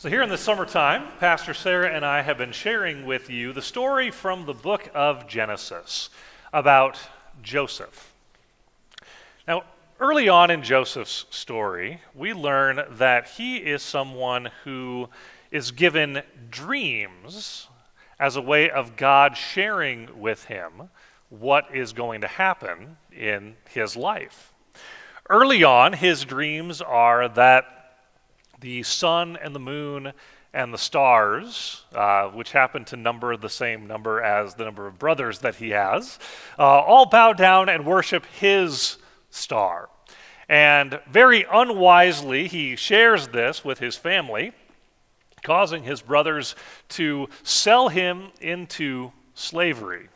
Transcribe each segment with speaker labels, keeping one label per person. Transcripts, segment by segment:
Speaker 1: So here in the summertime, Pastor Sarah and I have been sharing with you the story from the book of Genesis about Joseph. Now, early on in Joseph's story, we learn that he is someone who is given dreams as a way of God sharing with him what is going to happen in his life. Early on, his dreams are that the sun and the moon and the stars, which happen to number the same number as the number of brothers that he has, all bow down and worship his star. And very unwisely, he shares this with his family, causing his brothers to sell him into slavery.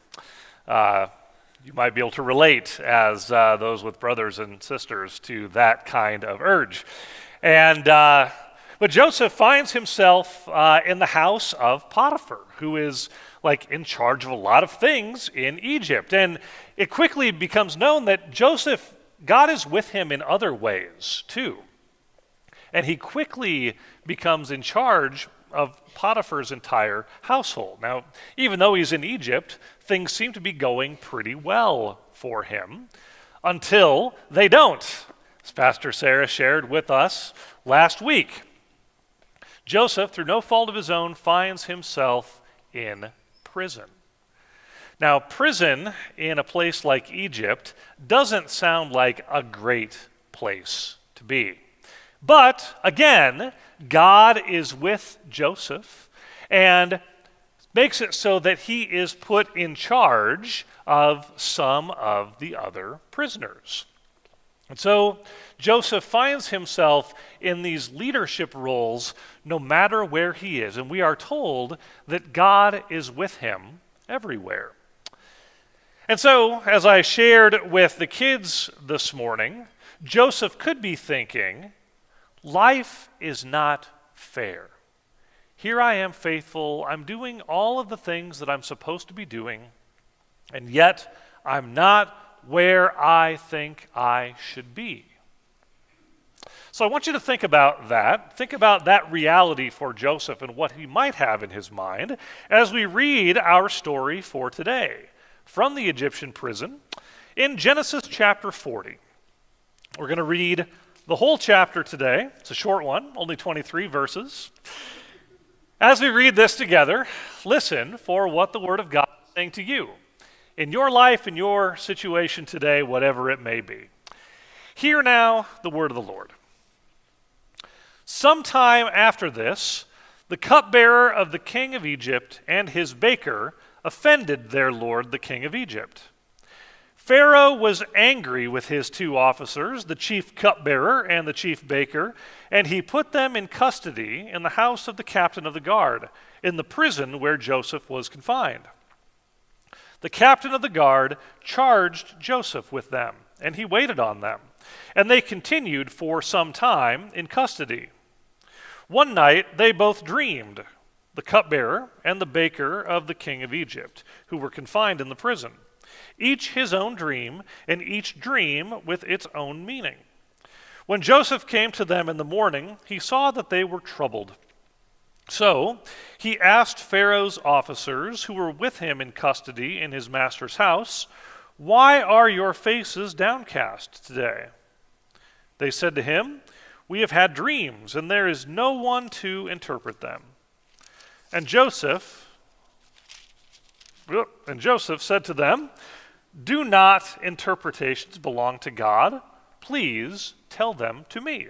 Speaker 1: You might be able to relate as those with brothers and sisters to that kind of urge. But Joseph finds himself in the house of Potiphar, who is in charge of a lot of things in Egypt. And it quickly becomes known that Joseph, God is with him in other ways too. And he quickly becomes in charge of Potiphar's entire household. Now, even though he's in Egypt, things seem to be going pretty well for him until they don't. As Pastor Sarah shared with us last week, Joseph, through no fault of his own, finds himself in prison. Now, prison in a place like Egypt doesn't sound like a great place to be. But, again, God is with Joseph and makes it so that he is put in charge of some of the other prisoners. And so Joseph finds himself in these leadership roles no matter where he is. And we are told that God is with him everywhere. And so, as I shared with the kids this morning, Joseph could be thinking, life is not fair. Here I am faithful, I'm doing all of the things that I'm supposed to be doing, and yet I'm not where I think I should be. So I want you to think about that. Think about that reality for Joseph and what he might have in his mind as we read our story for today from the Egyptian prison in Genesis chapter 40. We're going to read the whole chapter today. It's a short one, only 23 verses. As we read this together, listen for what the Word of God is saying to you in your life, in your situation today, whatever it may be. Hear now the word of the Lord. Sometime after this, the cupbearer of the king of Egypt and his baker offended their lord, the king of Egypt. Pharaoh was angry with his two officers, the chief cupbearer and the chief baker, and he put them in custody in the house of the captain of the guard, in the prison where Joseph was confined. The captain of the guard charged Joseph with them, and he waited on them, and they continued for some time in custody. One night they both dreamed, the cupbearer and the baker of the king of Egypt, who were confined in the prison, each his own dream, and each dream with its own meaning. When Joseph came to them in the morning, he saw that they were troubled. So he asked Pharaoh's officers who were with him in custody in his master's house, "Why are your faces downcast today?" They said to him, "We have had dreams, and there is no one to interpret them." And Joseph said to them, "Do not interpretations belong to God? Please tell them to me."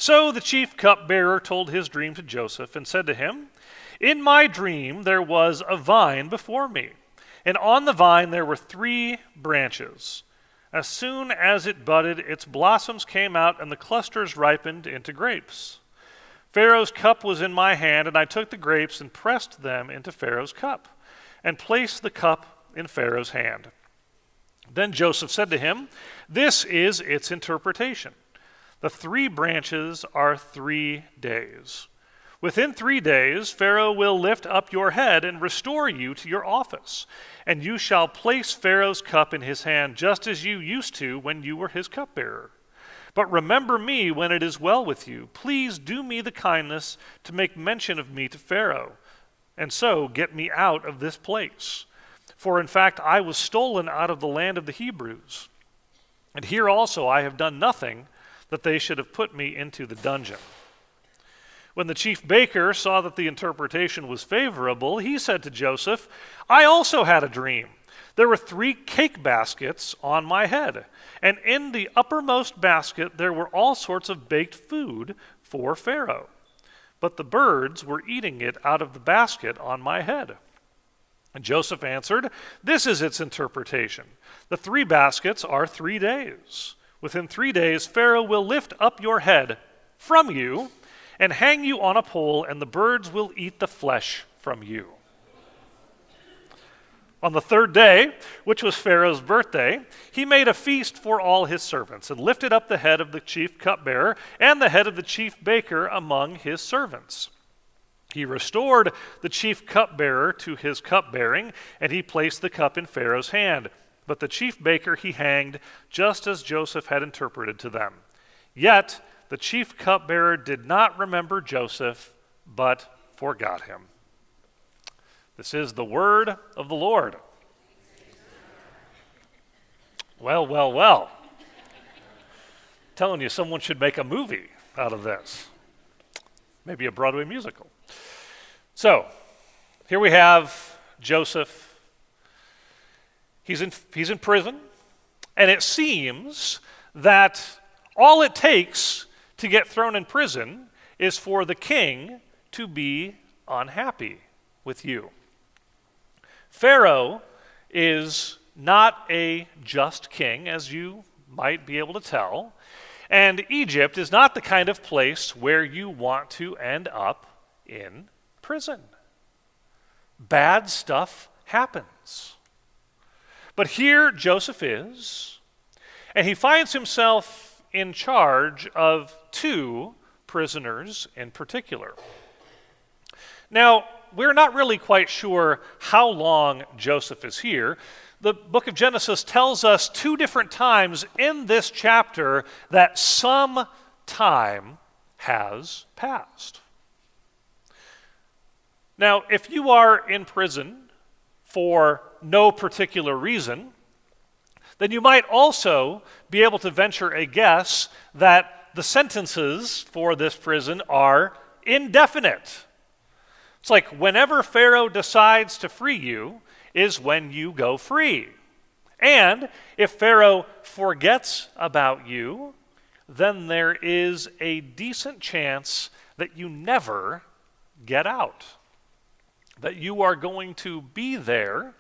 Speaker 1: So the chief cupbearer told his dream to Joseph and said to him, "In my dream there was a vine before me, and on the vine there were 3 branches. As soon as it budded, its blossoms came out, and the clusters ripened into grapes. Pharaoh's cup was in my hand, and I took the grapes and pressed them into Pharaoh's cup, and placed the cup in Pharaoh's hand." Then Joseph said to him, "This is its interpretation. The 3 branches are 3 days. Within 3 days, Pharaoh will lift up your head and restore you to your office, and you shall place Pharaoh's cup in his hand just as you used to when you were his cupbearer. But remember me when it is well with you. Please do me the kindness to make mention of me to Pharaoh, and so get me out of this place. For in fact I was stolen out of the land of the Hebrews. And here also I have done nothing that they should have put me into the dungeon." When the chief baker saw that the interpretation was favorable, he said to Joseph, "I also had a dream. There were 3 cake baskets on my head, and in the uppermost basket there were all sorts of baked food for Pharaoh. But the birds were eating it out of the basket on my head." And Joseph answered, "This is its interpretation. The 3 baskets are 3 days. Within 3 days Pharaoh will lift up your head from you and hang you on a pole, and the birds will eat the flesh from you." On the 3rd day, which was Pharaoh's birthday, he made a feast for all his servants and lifted up the head of the chief cupbearer and the head of the chief baker among his servants. He restored the chief cupbearer to his cupbearing, and he placed the cup in Pharaoh's hand. But the chief baker he hanged, just as Joseph had interpreted to them. Yet the chief cupbearer did not remember Joseph, but forgot him. This is the word of the Lord. Well, well, well. Telling you, someone should make a movie out of this. Maybe a Broadway musical. So, here we have Joseph. He's in prison, and it seems that all it takes to get thrown in prison is for the king to be unhappy with you. Pharaoh is not a just king, as you might be able to tell, and Egypt is not the kind of place where you want to end up in prison. Bad stuff happens. But here Joseph is, and he finds himself in charge of 2 prisoners in particular. Now, we're not really quite sure how long Joseph is here. The book of Genesis tells us 2 different times in this chapter that some time has passed. Now, if you are in prison for no particular reason, then you might also be able to venture a guess that the sentences for this prison are indefinite. It's like whenever Pharaoh decides to free you is when you go free. And if Pharaoh forgets about you, then there is a decent chance that you never get out, that you are going to be there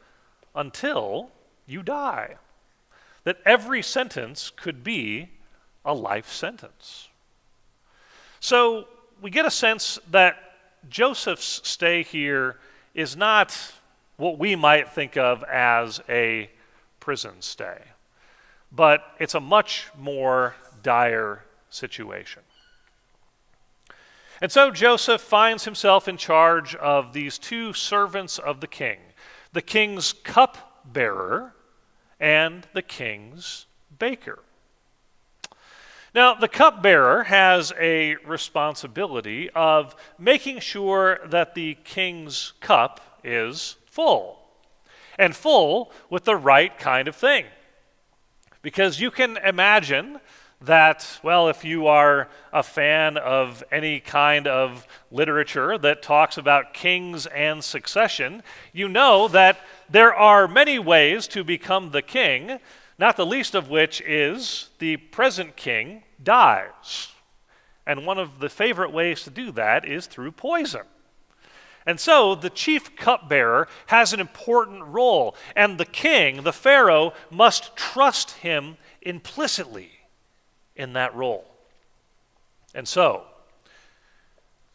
Speaker 1: until you die, that every sentence could be a life sentence. So we get a sense that Joseph's stay here is not what we might think of as a prison stay, but it's a much more dire situation. And so Joseph finds himself in charge of these 2 servants of the king's cupbearer and the king's baker. Now, the cupbearer has a responsibility of making sure that the king's cup is full, and full with the right kind of thing. Because you can imagine that, well, if you are a fan of any kind of literature that talks about kings and succession, you know that there are many ways to become the king, not the least of which is the present king dies. And one of the favorite ways to do that is through poison. And so the chief cupbearer has an important role, and the king, the Pharaoh, must trust him implicitly in that role. And so,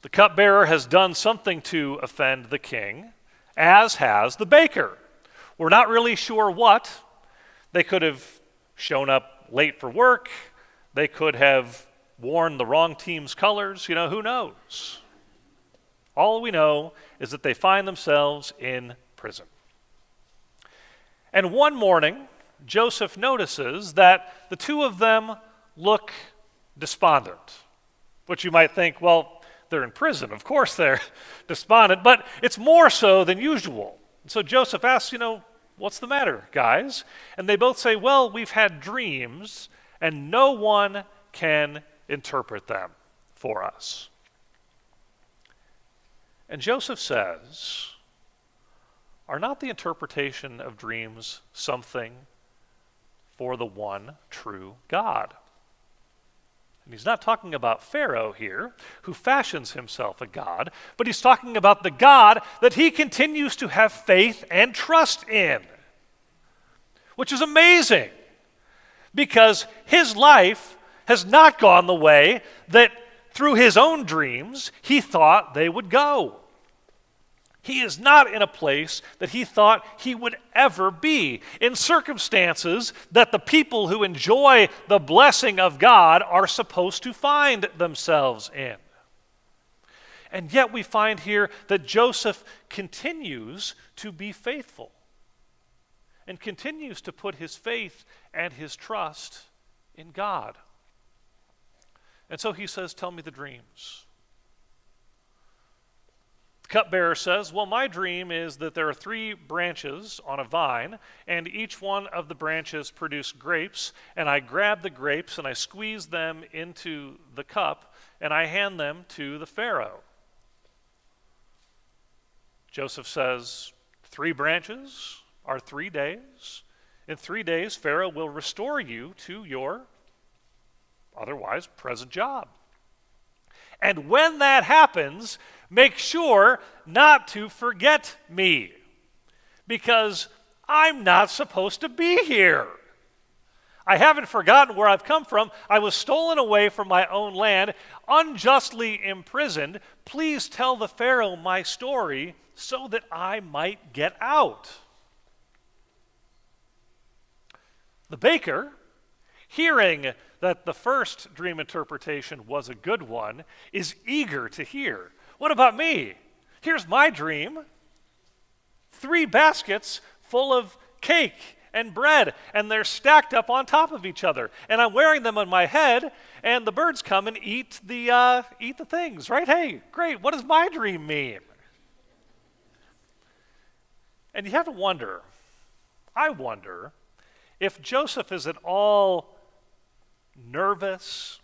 Speaker 1: the cupbearer has done something to offend the king, as has the baker. We're not really sure what. They could have shown up late for work. They could have worn the wrong team's colors. Who knows? All we know is that they find themselves in prison. And one morning, Joseph notices that the 2 of them look despondent, which you might think, well, they're in prison. Of course they're despondent, but it's more so than usual. And so Joseph asks, what's the matter, guys? And they both say, well, we've had dreams, and no one can interpret them for us. And Joseph says, are not the interpretation of dreams something for the one true God? And he's not talking about Pharaoh here, who fashions himself a god, but he's talking about the God that he continues to have faith and trust in, which is amazing, because his life has not gone the way that through his own dreams he thought they would go. He is not in a place that he thought he would ever be, in circumstances that the people who enjoy the blessing of God are supposed to find themselves in. And yet we find here that Joseph continues to be faithful and continues to put his faith and his trust in God. And so he says, tell me the dreams. Cupbearer says, well, my dream is that there are 3 branches on a vine, and each one of the branches produce grapes, and I grab the grapes and I squeeze them into the cup, and I hand them to the Pharaoh. Joseph says, 3 branches are 3 days. In 3 days, Pharaoh will restore you to your otherwise present job. And when that happens, make sure not to forget me, because I'm not supposed to be here. I haven't forgotten where I've come from. I was stolen away from my own land, unjustly imprisoned. Please tell the Pharaoh my story so that I might get out. The baker, hearing that the first dream interpretation was a good one, is eager to hear. What about me? Here's my dream. 3 baskets full of cake and bread, and they're stacked up on top of each other. And I'm wearing them on my head, and the birds come and eat the things, right? Hey, great, what does my dream mean? And you have to wonder, I wonder, if Joseph is at all nervous.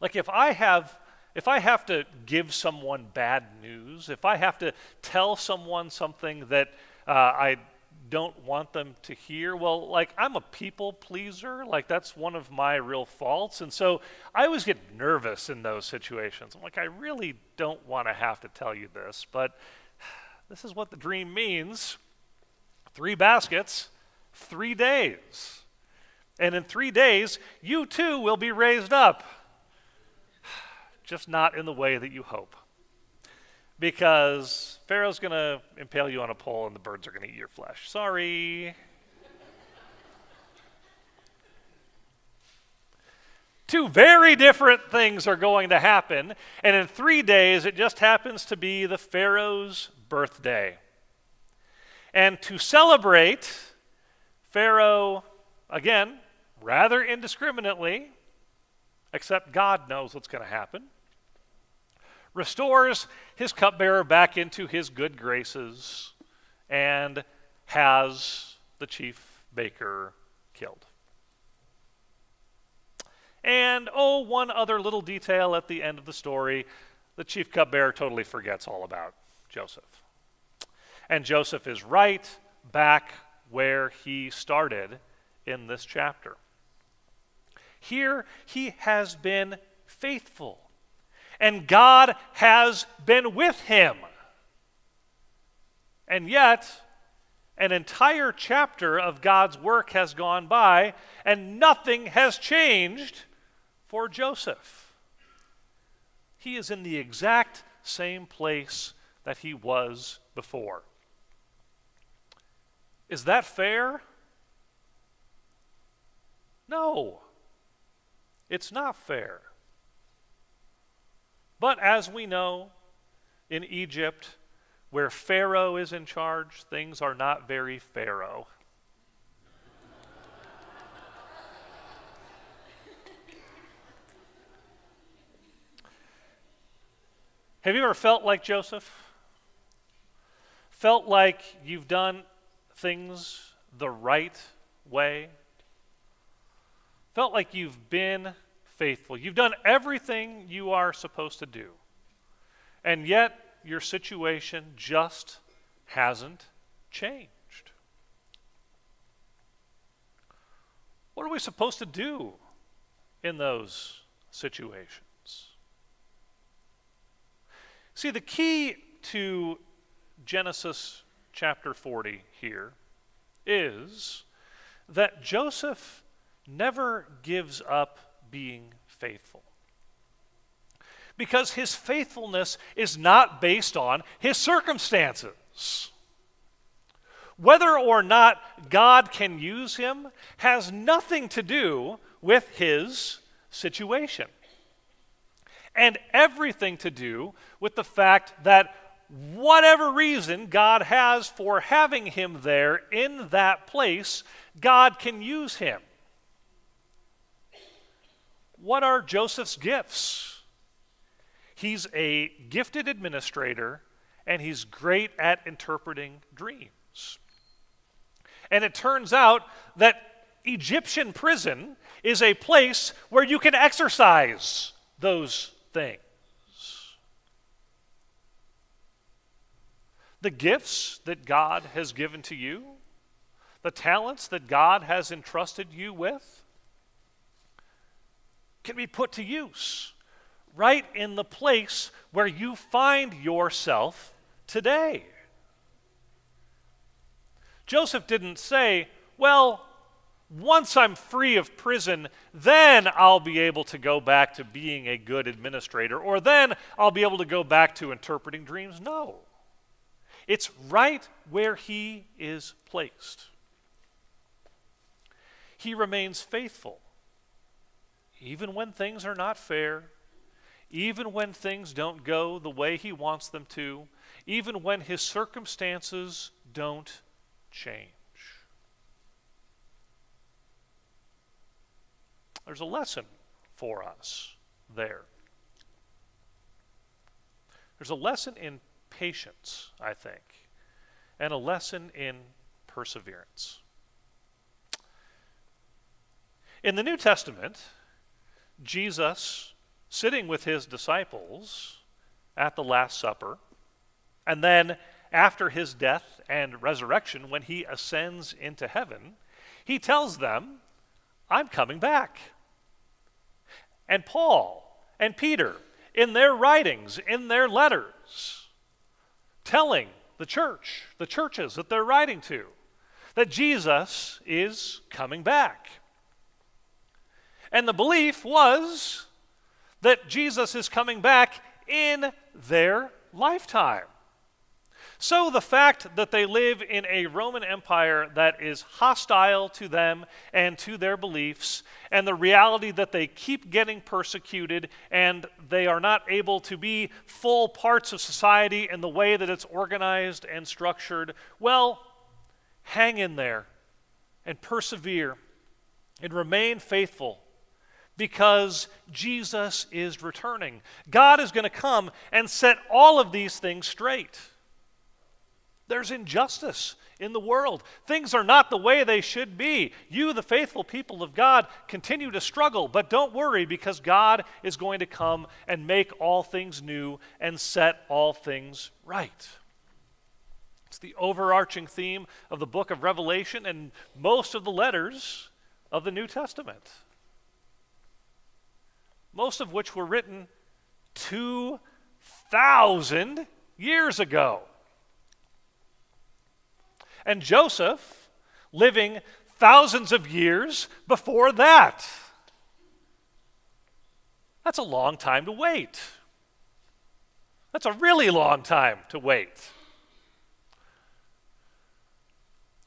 Speaker 1: Like if I have to give someone bad news, if I have to tell someone something that I don't want them to hear, well, like I'm a people pleaser, like that's one of my real faults, and so I always get nervous in those situations. I'm like, I really don't want to have to tell you this, but this is what the dream means. 3 baskets, 3 days. And in 3 days, you too will be raised up. Just not in the way that you hope. Because Pharaoh's going to impale you on a pole and the birds are going to eat your flesh. Sorry. 2 very different things are going to happen. And in 3 days, it just happens to be the Pharaoh's birthday. And to celebrate, Pharaoh, again, rather indiscriminately, except God knows what's going to happen, restores his cupbearer back into his good graces and has the chief baker killed. And, one other little detail at the end of the story, the chief cupbearer totally forgets all about Joseph. And Joseph is right back where he started in this chapter. Here he has been faithful, and God has been with him. And yet, an entire chapter of God's work has gone by, and nothing has changed for Joseph. He is in the exact same place that he was before. Is that fair? No, it's not fair. But as we know, in Egypt, where Pharaoh is in charge, things are not very Pharaoh. Have you ever felt like Joseph? Felt like you've done things the right way? Felt like you've been faithful. You've done everything you are supposed to do. And yet your situation just hasn't changed. What are we supposed to do in those situations? See, the key to Genesis chapter 40 here is that Joseph never gives up being faithful. Because his faithfulness is not based on his circumstances. Whether or not God can use him has nothing to do with his situation. And everything to do with the fact that whatever reason God has for having him there in that place, God can use him. What are Joseph's gifts? He's a gifted administrator, and he's great at interpreting dreams. And it turns out that Egyptian prison is a place where you can exercise those things. The gifts that God has given to you, the talents that God has entrusted you with, can be put to use right in the place where you find yourself today. Joseph didn't say, well, once I'm free of prison, then I'll be able to go back to being a good administrator, or then I'll be able to go back to interpreting dreams. No. It's right where he is placed. He remains faithful, even when things are not fair, even when things don't go the way he wants them to, even when his circumstances don't change. There's a lesson for us there. There's a lesson in patience, I think, and a lesson in perseverance. In the New Testament, Jesus, sitting with his disciples at the Last Supper, and then after his death and resurrection, when he ascends into heaven, he tells them, I'm coming back. And Paul and Peter, in their writings, in their letters, telling the churches that they're writing to, that Jesus is coming back. And the belief was that Jesus is coming back in their lifetime. So the fact that they live in a Roman Empire that is hostile to them and to their beliefs, and the reality that they keep getting persecuted and they are not able to be full parts of society in the way that it's organized and structured, well, hang in there and persevere and remain faithful, because Jesus is returning. God is going to come and set all of these things straight. There's injustice in the world. Things are not the way they should be. You, the faithful people of God, continue to struggle, but don't worry, because God is going to come and make all things new and set all things right. It's the overarching theme of the book of Revelation and most of the letters of the New Testament, most of which were written 2,000 years ago. And Joseph living thousands of years before that. That's a long time to wait. That's a really long time to wait.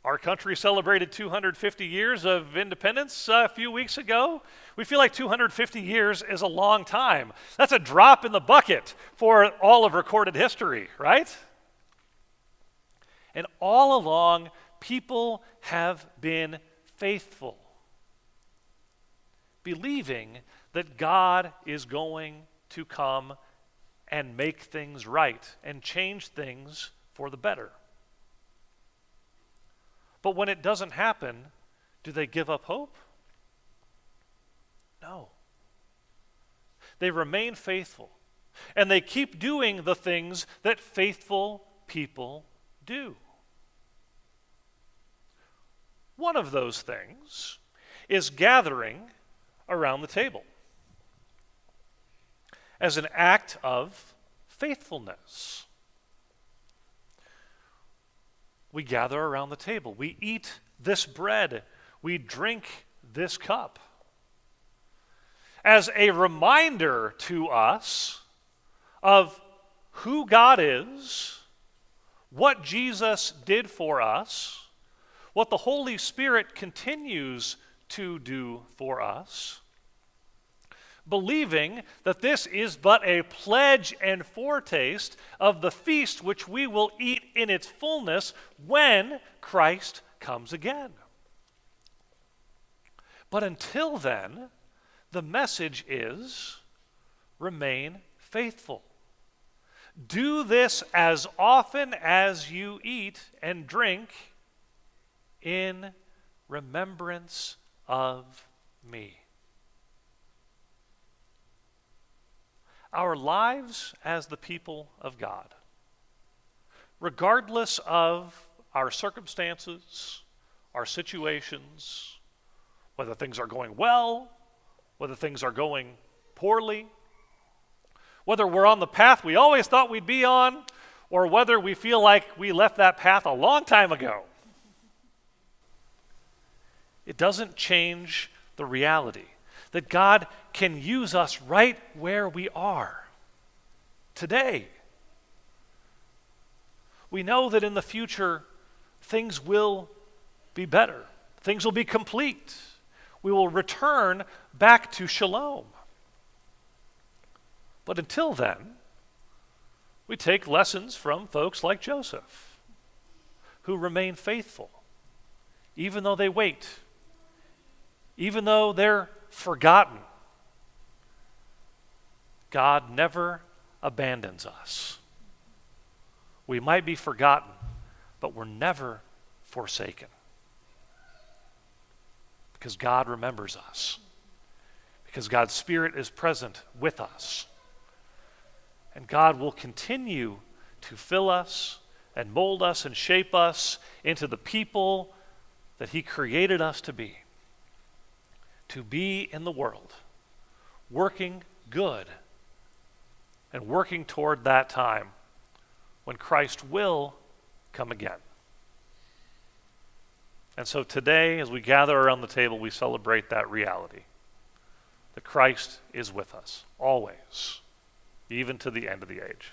Speaker 1: Our country celebrated 250 years of independence a few weeks ago. We feel like 250 years is a long time. That's a drop in the bucket for all of recorded history, right? And all along, people have been faithful, believing that God is going to come and make things right and change things for the better. But when it doesn't happen, do they give up hope? No. They remain faithful, and they keep doing the things that faithful people do. One of those things is gathering around the table as an act of faithfulness. We gather around the table. We eat this bread. We drink this cup as a reminder to us of who God is, what Jesus did for us, what the Holy Spirit continues to do for us, believing that this is but a pledge and foretaste of the feast which we will eat in its fullness when Christ comes again. But until then, the message is remain faithful. Do this as often as you eat and drink in remembrance of me. Our lives as the people of God, regardless of our circumstances, our situations, whether things are going well, whether things are going poorly, whether we're on the path we always thought we'd be on, or whether we feel like we left that path a long time ago. It doesn't change the reality that God can use us right where we are today. We know that in the future, things will be better. Things will be complete. We will return back to shalom. But until then, we take lessons from folks like Joseph, who remain faithful, even though they wait, even though they're forgotten. God never abandons us. We might be forgotten, but we're never forsaken. Because God remembers us. Because God's Spirit is present with us. And God will continue to fill us and mold us and shape us into the people that He created us to be. To be in the world, working good and working toward that time when Christ will come again. And so today, as we gather around the table, we celebrate that reality, that Christ is with us, always, even to the end of the age.